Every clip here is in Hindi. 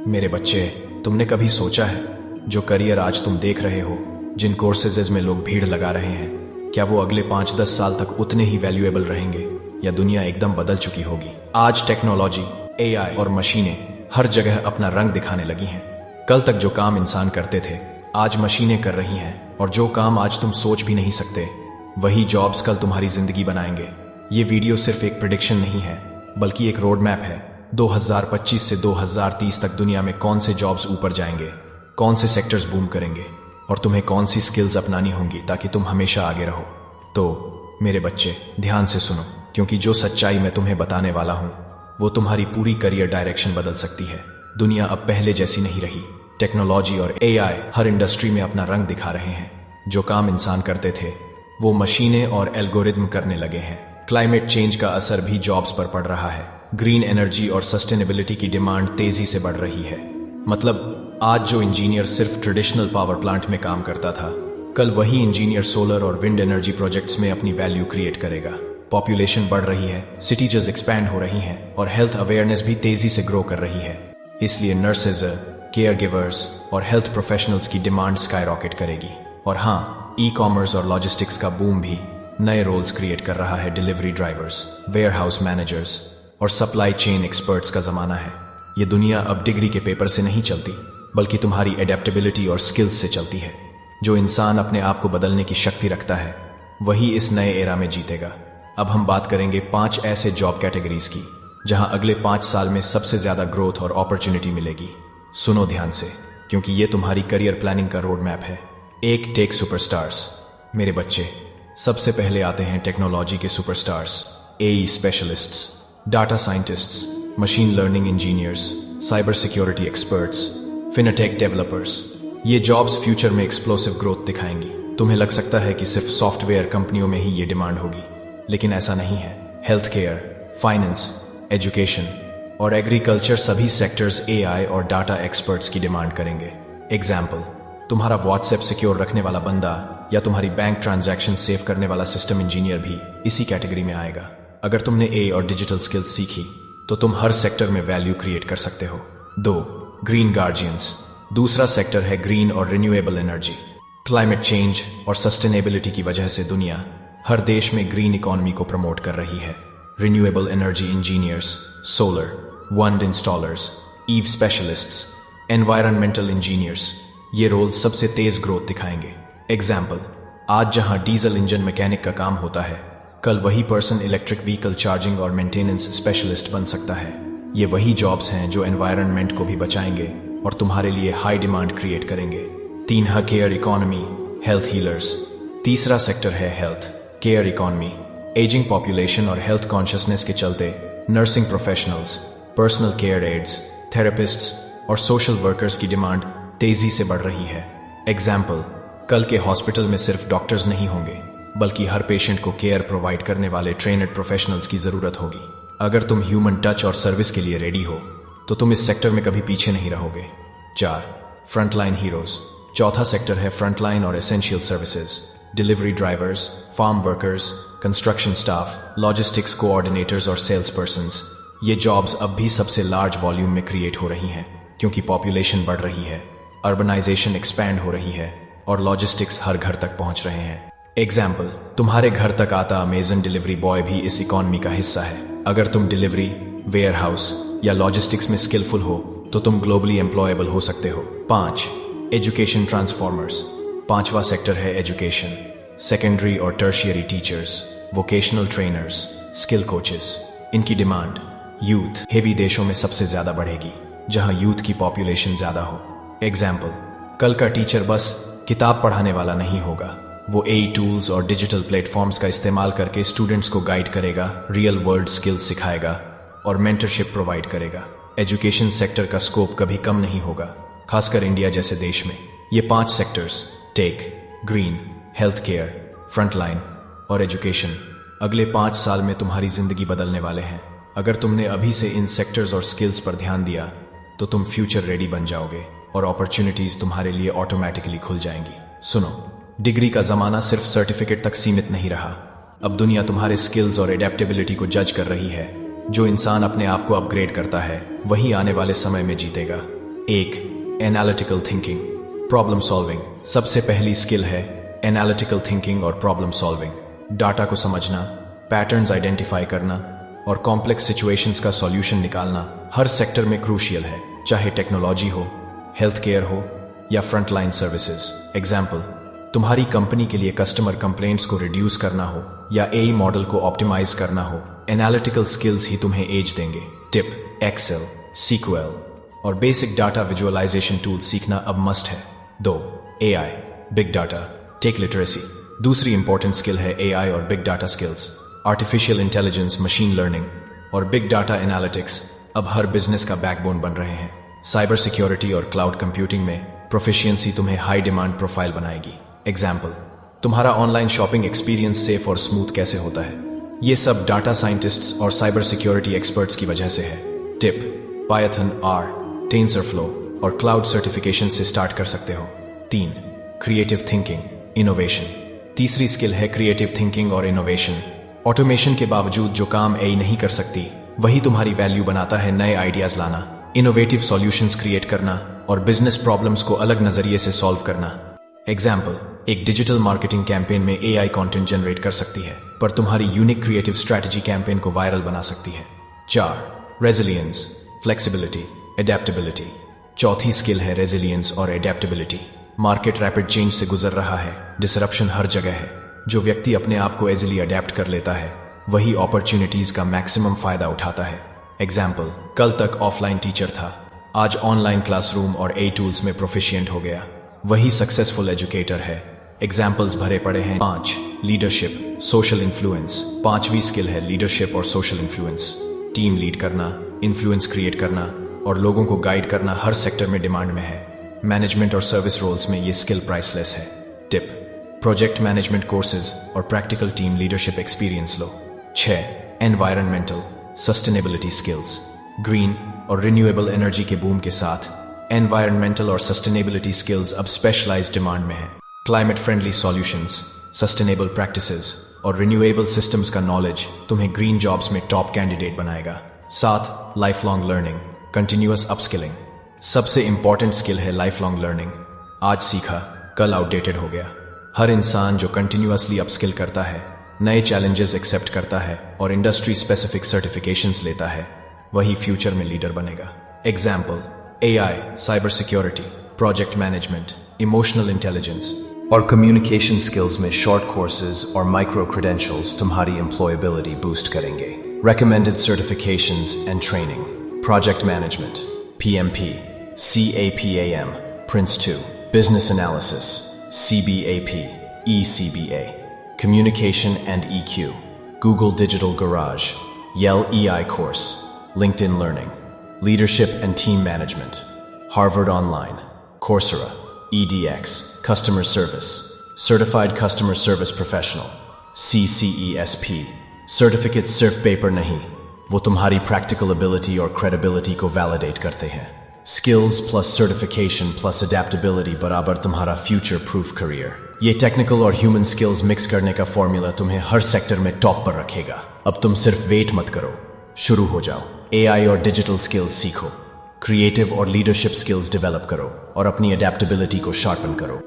मेरे बच्चे, तुमने कभी सोचा है जो करियर आज तुम देख रहे हो, जिन कोर्सेज में लोग भीड़ लगा रहे हैं, क्या वो अगले 5-10 साल तक उतने ही वैल्यूएबल रहेंगे या दुनिया एकदम बदल चुकी होगी? आज टेक्नोलॉजी, एआई और मशीनें हर जगह अपना रंग दिखाने लगी हैं। कल तक जो काम इंसान करते थे आज मशीनें कर रही हैं, और जो काम आज तुम सोच भी नहीं सकते वही जॉब्स कल तुम्हारी जिंदगी बनाएंगे। ये वीडियो सिर्फ एक प्रेडिक्शन नहीं है बल्कि एक रोड मैप है। 2025 से 2030 तक दुनिया में कौन से जॉब्स ऊपर जाएंगे, कौन से सेक्टर्स बूम करेंगे और तुम्हें कौन सी स्किल्स अपनानी होंगी ताकि तुम हमेशा आगे रहो। तो मेरे बच्चे, ध्यान से सुनो, क्योंकि जो सच्चाई मैं तुम्हें बताने वाला हूं वो तुम्हारी पूरी करियर डायरेक्शन बदल सकती है। दुनिया अब पहले जैसी नहीं रही। टेक्नोलॉजी और एआई हर इंडस्ट्री में अपना रंग दिखा रहे हैं। जो काम इंसान करते थे वो मशीनें और एल्गोरिदम करने लगे हैं। क्लाइमेट चेंज का असर भी जॉब्स पर पड़ रहा है। ग्रीन एनर्जी और सस्टेनेबिलिटी की डिमांड तेजी से बढ़ रही है। मतलब आज जो इंजीनियर सिर्फ ट्रेडिशनल पावर प्लांट में काम करता था, कल वही इंजीनियर सोलर और विंड एनर्जी प्रोजेक्ट्स में अपनी वैल्यू क्रिएट करेगा। पॉपुलेशन बढ़ रही है, सिटीज एक्सपैंड हो रही हैं और हेल्थ अवेयरनेस भी तेजी से ग्रो कर रही है। इसलिए नर्सेज, केयर गिवर्स और हेल्थ प्रोफेशनल्स की डिमांड स्काईरॉकेट करेगी। और हाँ, ई कॉमर्स और लॉजिस्टिक्स का बूम भी नए रोल्स क्रिएट कर रहा है। डिलीवरी ड्राइवर्स, वेयरहाउस मैनेजर्स और सप्लाई चेन एक्सपर्ट्स का जमाना है। ये दुनिया अब डिग्री के पेपर से नहीं चलती बल्कि तुम्हारी एडेप्टेबिलिटी और स्किल्स से चलती है। जो इंसान अपने आप को बदलने की शक्ति रखता है वही इस नए एरा में जीतेगा। अब हम बात करेंगे 5 ऐसे जॉब कैटेगरीज की जहां अगले 5 साल में सबसे ज्यादा ग्रोथ और अपॉर्चुनिटी मिलेगी। सुनो ध्यान से, क्योंकि ये तुम्हारी करियर प्लानिंग का रोड मैप है। एक, टेक सुपरस्टार्स। मेरे बच्चे, सबसे पहले आते हैं टेक्नोलॉजी के superstars. AI specialists, data scientists, machine learning engineers, cyber security experts, fintech developers. ये जॉब्स फ्यूचर में एक्सप्लोसिव ग्रोथ दिखाएंगी। तुम्हें लग सकता है कि सिर्फ सॉफ्टवेयर कंपनियों में ही ये डिमांड होगी, लेकिन ऐसा नहीं है। हेल्थ केयर, फाइनेंस, एजुकेशन और एग्रीकल्चर सभी सेक्टर्स एआई और डाटा एक्सपर्ट्स की डिमांड करेंगे। एग्जाम्पल, तुम्हारा व्हाट्सएप सिक्योर रखने वाला बंदा या तुम्हारी बैंक ट्रांजैक्शन सेव करने वाला सिस्टम इंजीनियर भी इसी कैटेगरी में आएगा। अगर तुमने ए और डिजिटल स्किल्स सीखी तो तुम हर सेक्टर में वैल्यू क्रिएट कर सकते हो। 2, ग्रीन गार्जियंस। दूसरा सेक्टर है ग्रीन और रिन्यूएबल एनर्जी। क्लाइमेट चेंज और सस्टेनेबिलिटी की वजह से दुनिया हर देश में ग्रीन इकोनॉमी को प्रमोट कर रही है। Renewable energy engineers, solar, wind installers, EV specialists, environmental engineers, ये रोल सबसे तेज ग्रोथ दिखाएंगे। एग्जाम्पल, आज जहां डीजल इंजन मैकेनिक का काम होता है, कल वही पर्सन इलेक्ट्रिक व्हीकल चार्जिंग और मेंटेनेंस स्पेशलिस्ट बन सकता है। ये वही जॉब्स हैं जो एनवायरनमेंट को भी बचाएंगे और तुम्हारे लिए हाई डिमांड क्रिएट करेंगे। 3, केयर इकोनॉमी, हेल्थ हीलर्स। तीसरा सेक्टर है health care economy. Ageing population और हेल्थ कॉन्शियसनेस के चलते nursing professionals, personal care aides, therapists और सोशल वर्कर्स की डिमांड तेजी से बढ़ रही है। एग्जाम्पल, कल के हॉस्पिटल में सिर्फ डॉक्टर्स नहीं होंगे बल्कि हर पेशेंट को केयर प्रोवाइड करने वाले ट्रेनड प्रोफेशनल्स की जरूरत होगी। अगर तुम ह्यूमन टच और सर्विस के लिए रेडी हो तो तुम इस सेक्टर में कभी पीछे नहीं रहोगे। 4, फ्रंटलाइन हीरोज। चौथा सेक्टर है फ्रंटलाइन और essential services. Delivery drivers, farm workers, construction staff, logistics coordinators और सेल्स पर्सन्स। ये जॉब्स अब भी सबसे लार्ज वॉल्यूम में क्रिएट हो रही हैं क्योंकि पॉपुलेशन बढ़ रही है, अर्बनाइजेशन एक्सपैंड हो रही है और लॉजिस्टिक्स हर घर तक पहुंच रहे हैं। एग्जाम्पल, तुम्हारे घर तक आता अमेजन डिलीवरी बॉय भी इस इकोनॉमी का हिस्सा है। अगर तुम डिलीवरी, वेयरहाउस या लॉजिस्टिक्स में स्किलफुल हो तो तुम ग्लोबली एम्प्लॉयबल हो सकते हो। 5, एजुकेशन ट्रांसफॉर्मर्स। पांचवा सेक्टर है एजुकेशन। सेकेंडरी और tertiary teachers, vocational trainers, skill coaches. इनकी डिमांड यूथ हेवी देशों में सबसे ज्यादा बढ़ेगी जहां यूथ की पॉपुलेशन ज्यादा हो। एग्जाम्पल, कल का टीचर बस किताब पढ़ाने वाला नहीं होगा, वो एआई टूल्स और डिजिटल प्लेटफॉर्म्स का इस्तेमाल करके स्टूडेंट्स को गाइड करेगा, रियल वर्ल्ड स्किल्स सिखाएगा और मेंटरशिप प्रोवाइड करेगा। एजुकेशन सेक्टर का स्कोप कभी कम नहीं होगा, खासकर इंडिया जैसे देश में। ये 5 sectors, tech, green, health care, frontline और एजुकेशन, अगले 5 साल में तुम्हारी जिंदगी बदलने वाले हैं। अगर तुमने अभी से इन सेक्टर्स और स्किल्स पर ध्यान दिया तो तुम फ्यूचर रेडी बन जाओगे और अपॉर्चुनिटीज तुम्हारे लिए ऑटोमेटिकली खुल जाएंगी। सुनो, डिग्री का जमाना सिर्फ सर्टिफिकेट तक सीमित नहीं रहा। अब दुनिया तुम्हारे स्किल्स और एडेप्टेबिलिटी को जज कर रही है। जो इंसान अपने आप को अपग्रेड करता है वही आने वाले समय में जीतेगा। एक, एनालिटिकल थिंकिंग, प्रॉब्लम सॉल्विंग। सबसे पहली स्किल है एनालिटिकल थिंकिंग और प्रॉब्लम सॉल्विंग। डाटा को समझना, पैटर्न्स आइडेंटिफाई करना और कॉम्प्लेक्स सिचुएशंस का सॉल्यूशन निकालना हर सेक्टर में क्रूशियल है, चाहे टेक्नोलॉजी हो, हेल्थ केयर हो या फ्रंटलाइन सर्विसेज। एग्जाम्पल, तुम्हारी कंपनी के लिए कस्टमर कंप्लेंट्स को रिड्यूस करना हो या एआई मॉडल को ऑप्टिमाइज करना हो, एनालिटिकल स्किल्स ही तुम्हें एज देंगे। टिप, एक्सेल, सीक्वेल और बेसिक डाटा विजुअलाइजेशन टूल सीखना अब मस्ट है। 2, AI, big data, tech literacy. दूसरी इंपॉर्टेंट स्किल है एआई और big data skills. Artificial intelligence, machine learning और बिग डाटा एनालिटिक्स अब हर बिजनेस का बैकबोन बन रहे हैं। साइबर सिक्योरिटी और क्लाउड कंप्यूटिंग में प्रोफिशिएंसी तुम्हें हाई डिमांड प्रोफाइल बनाएगी। एग्जाम्पल, तुम्हारा ऑनलाइन शॉपिंग एक्सपीरियंस सेफ और स्मूथ कैसे होता है, ये सब डाटा साइंटिस्ट्स और साइबर सिक्योरिटी एक्सपर्ट्स की वजह से है। टिप, पायथन, आर, टेंसरफ्लो और क्लाउड सर्टिफिकेशन से स्टार्ट कर सकते हो। 3, क्रिएटिव थिंकिंग, इनोवेशन। तीसरी स्किल है क्रिएटिव थिंकिंग और इनोवेशन। ऑटोमेशन के बावजूद जो काम एआई नहीं कर सकती, वही तुम्हारी वैल्यू बनाता है। नए आइडियाज लाना, इनोवेटिव सॉल्यूशंस क्रिएट करना और बिजनेस प्रॉब्लम्स को अलग नजरिए से सॉल्व करना। एग्जाम्पल, एक डिजिटल मार्केटिंग कैंपेन में एआई कंटेंट जनरेट कर सकती है, पर तुम्हारी यूनिक क्रिएटिव स्ट्रैटेजी कैंपेन को वायरल बना सकती है। 4, रेजिलियंस, फ्लेक्सिबिलिटी, एडेप्टेबिलिटी। चौथी स्किल है रेजिलियंस और एडेप्टेबिलिटी। मार्केट रैपिड चेंज से गुजर रहा है, डिसरप्शन हर जगह है। जो व्यक्ति अपने आप को इजीली अडेप्ट कर लेता है, वही अपॉर्चुनिटीज का मैक्सिमम फायदा उठाता है। एग्जाम्पल, कल तक ऑफलाइन टीचर था, आज ऑनलाइन क्लासरूम और एआई टूल्स में प्रोफिशिएंट हो गया, वही सक्सेसफुल एजुकेटर है। एग्जाम्पल्स भरे पड़े हैं। 5, लीडरशिप, सोशल इन्फ्लुएंस। पांचवी स्किल है लीडरशिप और सोशल इन्फ्लुएंस। टीम लीड करना, इन्फ्लुएंस क्रिएट करना और लोगों को गाइड करना हर सेक्टर में डिमांड में है। मैनेजमेंट और सर्विस रोल्स में ये स्किल प्राइसलेस है। टिप, प्रोजेक्ट मैनेजमेंट कोर्सेज और प्रैक्टिकल टीम लीडरशिप एक्सपीरियंस लो। 6, एनवायरमेंटल, सस्टेनेबिलिटी स्किल्स। ग्रीन और रिन्यूएबल एनर्जी के बूम के साथ एनवायरमेंटल और सस्टेनेबिलिटी स्किल्स अब स्पेशलाइज्ड डिमांड में है। Climate friendly solutions, sustainable practices और रिन्यूएबल सिस्टम्स का नॉलेज तुम्हें ग्रीन जॉब्स में टॉप कैंडिडेट बनाएगा। 7, life long learning, continuous upskilling. सबसे इंपॉर्टेंट स्किल है लाइफ लॉन्ग लर्निंग। आज सीखा, कल आउटडेटेड हो गया। हर इंसान जो कंटिन्यूअसली अपस्किल करता है, नए चैलेंजेस एक्सेप्ट करता है और इंडस्ट्री स्पेसिफिक सर्टिफिकेशंस लेता है, वही फ्यूचर में लीडर बनेगा। Example, AI, cyber security, project management, emotional intelligence और कम्युनिकेशन स्किल्स में शॉर्ट कोर्सेज और माइक्रो क्रेडेंशियल्स तुम्हारी एम्प्लॉयबिलिटी बूस्ट करेंगे। Recommended certifications and training, project management, PMP, CAPAM, Prince2, Business Analysis, CBAP, ECBA, Communication and EQ, Google Digital Garage, Yale EI course, LinkedIn Learning, Leadership and Team Management, Harvard Online, Coursera, EDX, Customer Service, Certified Customer Service Professional, CCESP. Certificate सिर्फ पेपर नहीं, वो तुम्हारी प्रैक्टिकल एबिलिटी और क्रेडिबिलिटी को वैलिडेट करते हैं। Skills plus certification plus adaptability बराबर तुम्हारा फ्यूचर प्रूफ करियर। ये टेक्निकल और ह्यूमन स्किल्स मिक्स करने का फॉर्मूला तुम्हें हर सेक्टर में टॉप पर रखेगा। अब तुम सिर्फ वेट मत करो, शुरू हो जाओ। एआई और डिजिटल स्किल्स सीखो, क्रिएटिव और लीडरशिप स्किल्स डेवलप करो और अपनी अडेप्टेबिलिटी को शार्पन करो।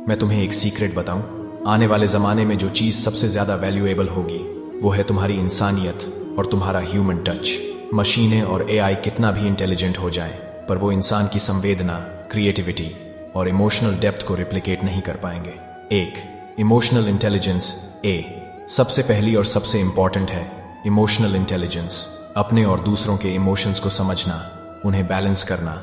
मैं तुम्हें एक सीक्रेट बताऊं, आने वाले जमाने में जो चीज सबसे ज्यादा वैल्यूएबल होगी वो है तुम्हारी इंसानियत और तुम्हारा ह्यूमन टच। मशीनें और एआई कितना भी इंटेलिजेंट हो जाएं, पर वो इंसान की संवेदना, क्रिएटिविटी और इमोशनल डेप्थ को रिप्लिकेट नहीं कर पाएंगे। 1, इमोशनल इंटेलिजेंस। सबसे पहली और सबसे इंपॉर्टेंट है इमोशनल इंटेलिजेंस। अपने और दूसरों के इमोशंस को समझना, उन्हें बैलेंस करना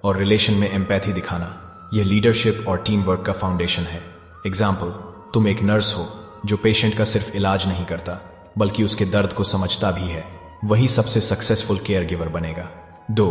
और रिलेशन में एम्पैथी दिखाना, यह लीडरशिप और टीम वर्क का फाउंडेशन है। एग्जाम्पल, तुम एक नर्स हो जो पेशेंट का सिर्फ इलाज नहीं करता बल्कि उसके दर्द को समझता भी है, वही सबसे सक्सेसफुल केयर गिवर बनेगा। 2,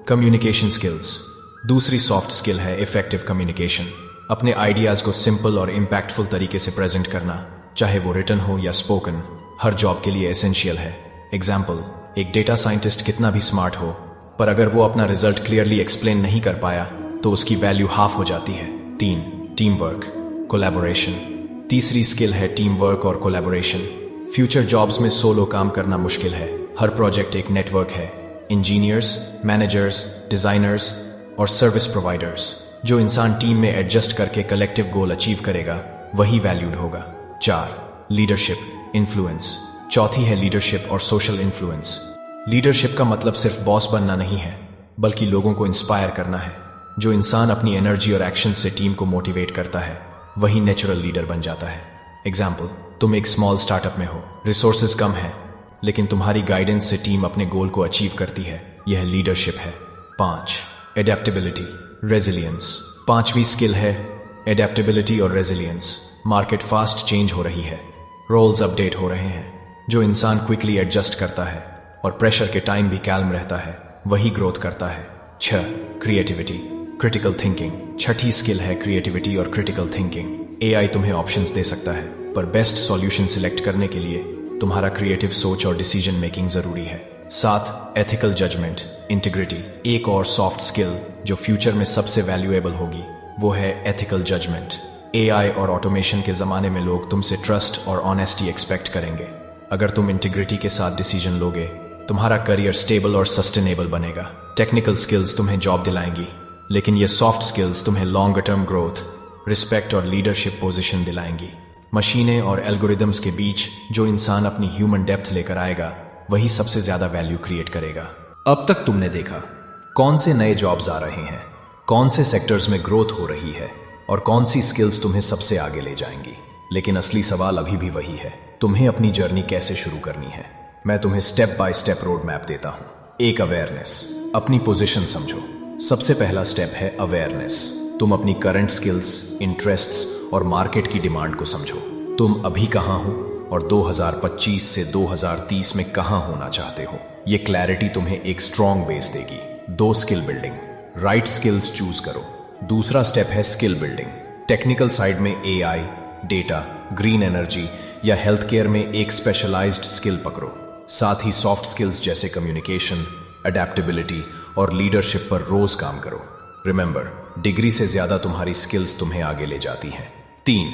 कम्युनिकेशन स्किल्स। दूसरी सॉफ्ट स्किल है इफेक्टिव कम्युनिकेशन। अपने आइडियाज को सिंपल और इम्पैक्टफुल तरीके से प्रेजेंट करना, चाहे वो रिटन हो या स्पोकन, हर जॉब के लिए एसेंशियल है। एग्जाम्पल, एक डेटा साइंटिस्ट कितना भी स्मार्ट हो, पर अगर वो अपना रिजल्ट क्लियरली एक्सप्लेन नहीं कर पाया तो उसकी वैल्यू हाफ हो जाती है। 3, टीम वर्क, कोलैबोरेशन। तीसरी स्किल है टीम वर्क और कोलैबोरेशन। फ्यूचर जॉब्स में सोलो काम करना मुश्किल है, हर प्रोजेक्ट एक नेटवर्क है। इंजीनियर्स, मैनेजर्स, डिजाइनर्स और सर्विस प्रोवाइडर्स। जो इंसान टीम में एडजस्ट करके कलेक्टिव गोल अचीव करेगा वही वैल्यूड होगा। 4. Leadership influence. चौथी है लीडरशिप और सोशल इन्फ्लुएंस। लीडरशिप का मतलब सिर्फ बॉस बनना नहीं है, बल्कि लोगों को इंस्पायर करना है। जो इंसान अपनी एनर्जी और एक्शन से टीम को मोटिवेट करता है वही नेचुरल लीडर बन जाता है। एग्जाम्पल, तुम एक स्मॉल स्टार्टअप में हो, रिसोर्सेज कम है, लेकिन तुम्हारी गाइडेंस से टीम अपने गोल को अचीव करती है। यह लीडरशिप है। 5. Adaptability resilience. पांचवी स्किल है एडेप्टेबिलिटी और रेजिलियंस। मार्केट फास्ट चेंज हो रही है, रोल्स अपडेट हो रहे हैं। जो इंसान क्विकली एडजस्ट करता है और प्रेशर के टाइम भी कैल्म रहता है वही ग्रोथ करता है। 6. Creativity critical thinking. छठी स्किल है क्रिएटिविटी और क्रिटिकल थिंकिंग। एआई तुम्हें ऑप्शंस दे सकता है, पर बेस्ट सॉल्यूशन सिलेक्ट करने के लिए तुम्हारा क्रिएटिव सोच और डिसीजन मेकिंग जरूरी है। 7. Ethical judgement integrity. एक और सॉफ्ट स्किल जो फ्यूचर में सबसे वैल्यूएबल होगी वो है एथिकल जजमेंट। एआई और ऑटोमेशन के जमाने में लोग तुमसे ट्रस्ट और ऑनेस्टी एक्सपेक्ट करेंगे। अगर तुम इंटीग्रिटी के साथ डिसीजन लोगे, तुम्हारा करियर स्टेबल और सस्टेनेबल बनेगा। टेक्निकल स्किल्स तुम्हें जॉब दिलाएंगी, लेकिन ये सॉफ्ट स्किल्स तुम्हें लॉन्ग टर्म ग्रोथ, रिस्पेक्ट और लीडरशिप पोजीशन दिलाएंगी। मशीनें और एल्गोरिदम्स के बीच जो इंसान अपनी ह्यूमन डेप्थ लेकर आएगा वही सबसे ज्यादा वैल्यू क्रिएट करेगा। अब तक तुमने देखा कौन से नए जॉब्स आ रहे हैं, कौन से सेक्टर्स में ग्रोथ हो रही है और कौन सी स्किल्स तुम्हें सबसे आगे ले जाएंगी। लेकिन असली सवाल अभी भी वही है, तुम्हें अपनी जर्नी कैसे शुरू करनी है। मैं तुम्हें step by step road map देता हूं। एक, अवेयरनेस। अपनी पोजीशन समझो। सबसे पहला स्टेप है अवेयरनेस। तुम अपनी करंट स्किल्स, इंटरेस्ट्स और मार्केट की डिमांड को समझो। तुम अभी कहां हो और 2025 से 2030 में कहां होना चाहते हो। ये क्लैरिटी तुम्हें एक स्ट्रॉन्ग बेस देगी। 2, skill building. Right skills choose करो। दूसरा स्टेप है स्किल बिल्डिंग। टेक्निकल साइड में एआई, डेटा, ग्रीन एनर्जी या हेल्थ केयर में एक स्पेशलाइज्ड स्किल पकड़ो। साथ ही सॉफ्ट स्किल्स जैसे कम्युनिकेशन, अडेप्टेबिलिटी और लीडरशिप पर रोज काम करो। रिमेंबर, डिग्री से ज्यादा तुम्हारी स्किल्स तुम्हें आगे ले जाती हैं। 3,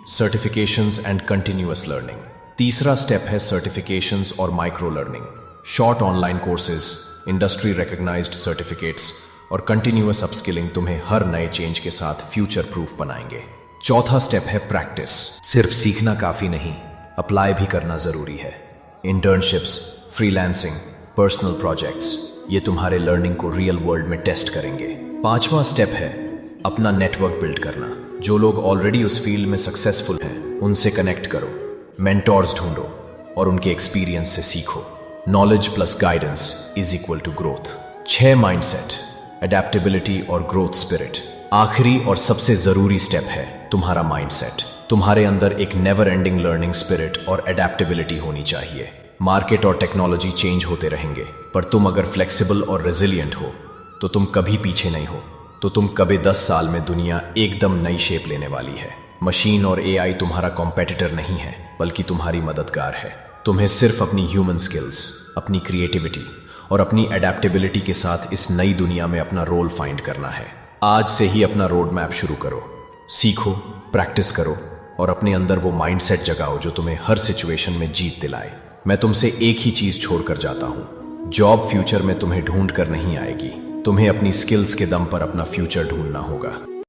सर्टिफिकेशंस एंड कंटिन्यूअस लर्निंग। तीसरा स्टेप है सर्टिफिकेशंस और micro learning. Short online courses, industry recognised certificates और कंटिन्यूअस अपस्किलिंग तुम्हें हर नए चेंज के साथ फ्यूचर प्रूफ बनाएंगे। चौथा स्टेप है प्रैक्टिस। सिर्फ सीखना काफी नहीं, अप्लाई भी करना जरूरी है। इंटर्नशिप्स, फ्रीलांसिंग, पर्सनल प्रोजेक्ट्स, ये तुम्हारे लर्निंग को रियल वर्ल्ड में टेस्ट करेंगे। 5वां स्टेप है अपना नेटवर्क बिल्ड करना। जो लोग ऑलरेडी उस फील्ड में सक्सेसफुल हैं उनसे कनेक्ट करो, मेंटोर्स ढूंढो और उनके एक्सपीरियंस से सीखो। Knowledge plus guidance is equal to growth. 6, mindset, adaptability और ग्रोथ स्पिरिट। आखिरी और सबसे जरूरी स्टेप है तुम्हारा माइंडसेट। तुम्हारे अंदर एक नेवर एंडिंग लर्निंग स्पिरिट और अडेप्टेबिलिटी होनी चाहिए। मार्केट और टेक्नोलॉजी चेंज होते रहेंगे, पर तुम अगर फ्लेक्सिबल और रेजिलियंट हो तो तुम कभी पीछे नहीं हो। तो तुम कभी 10 साल में दुनिया एकदम नई शेप लेने वाली है। मशीन और एआई तुम्हारा कॉम्पिटिटर नहीं है, बल्कि तुम्हारी मददगार है। तुम्हें सिर्फ अपनी ह्यूमन स्किल्स, अपनी क्रिएटिविटी और अपनी अडेप्टेबिलिटी के साथ इस नई दुनिया में अपना रोल फाइंड करना है। आज से ही अपना रोड मैप शुरू करो, सीखो, प्रैक्टिस करो और अपने अंदर वो माइंडसेट जगाओ जो तुम्हें हर सिचुएशन में जीत दिलाए। मैं तुमसे एक ही चीज छोड़कर जाता हूं, जॉब फ्यूचर में तुम्हें ढूंढ कर नहीं आएगी, तुम्हें अपनी स्किल्स के दम पर अपना फ्यूचर ढूंढना होगा।